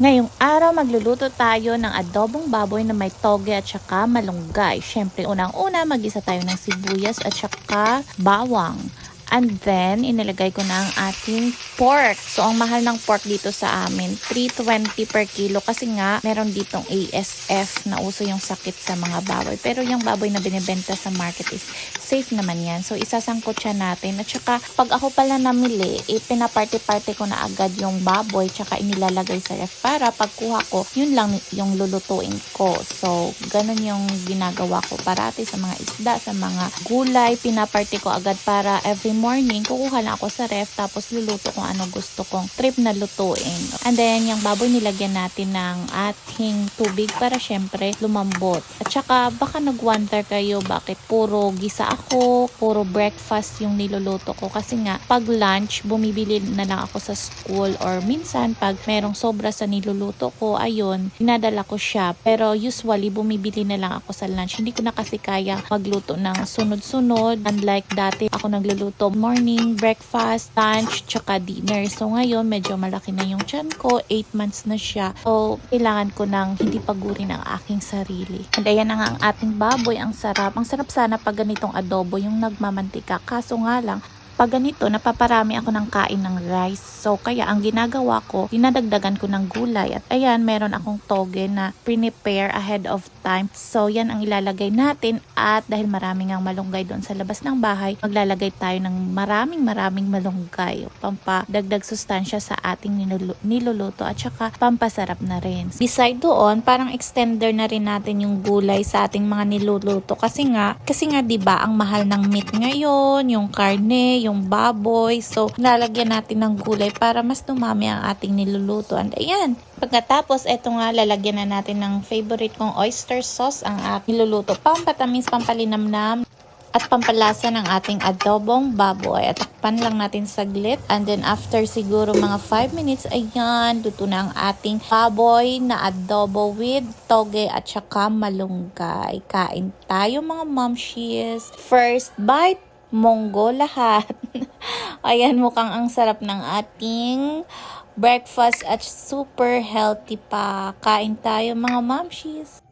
Ngayong araw magluluto tayo ng adobong baboy na may toge at saka malunggay. Siyempre unang-una mag-isa tayo ng sibuyas at saka bawang. And then, inilagay ko na ang ating pork. So, ang mahal ng pork dito sa amin, 320 per kilo. Kasi nga, meron ditong ASF na uso yung sakit sa mga baboy. Pero yung baboy na binibenta sa market is safe naman yan. So, isasangkot siya natin. At saka, pag ako pala namili, pinaparte-parte ko na agad yung baboy. Tsaka inilalagay sa ref para pagkuha ko, yun lang yung lulutuin ko. So, ganun yung ginagawa ko parati sa mga isda, sa mga gulay. Pinaparte ko agad para every morning, kukuha lang ako sa ref tapos luluto kung ano gusto kong trip na lutuin. And then, yung baboy nilagyan natin ng ating tubig para syempre lumambot. At saka, baka nag-wonder kayo bakit puro gisa ako, puro breakfast yung niluluto ko. Kasi nga, pag lunch, bumibili na lang ako sa school or minsan, pag merong sobra sa niluluto ko, ayun, dinadala ko siya. Pero usually, bumibili na lang ako sa lunch. Hindi ko na kasi kaya magluto ng sunod-sunod. Unlike dati, ako nagluluto morning, breakfast, lunch, tsaka dinner. So ngayon, medyo malaki na yung tiyan ko. 8 months na siya. So, kailangan ko ng hindi pagurin ang aking sarili. And ayan na nga ang ating baboy. Ang sarap. Ang sarap sana pag ganitong adobo, yung nagmamantika. Kaso nga lang, pag ganito, napaparami ako ng kain ng rice. So, kaya ang ginagawa ko, dinadagdagan ko ng gulay. At ayan, meron akong toge na prepare ahead of time. So, yan ang ilalagay natin. At dahil maraming ang malunggay doon sa labas ng bahay, maglalagay tayo ng maraming malunggay. Pampadagdag sustansya sa ating niluluto at saka pampasarap na rin. Beside doon, parang extender na rin natin yung gulay sa ating mga niluluto. Kasi nga 'di ba, ang mahal ng meat ngayon, yung karne, yung baboy. So, lalagyan natin ng gulay para mas dumami ang ating niluluto. And ayan, pagkatapos, eto nga, lalagyan na natin ng favorite kong oyster sauce ang ating niluluto. Pampatamis, pampalinamnam, at pampalasa ng ating adobong baboy. At takpan lang natin saglit. And then after siguro mga 5 minutes, ayan, luto na ang ating baboy na adobo with toge at saka malunggay. Kain tayo mga momshies. First bite, monggo lahat. Ayan, mukhang ang sarap ng ating breakfast at super healthy pa. Kain tayo mga momshies.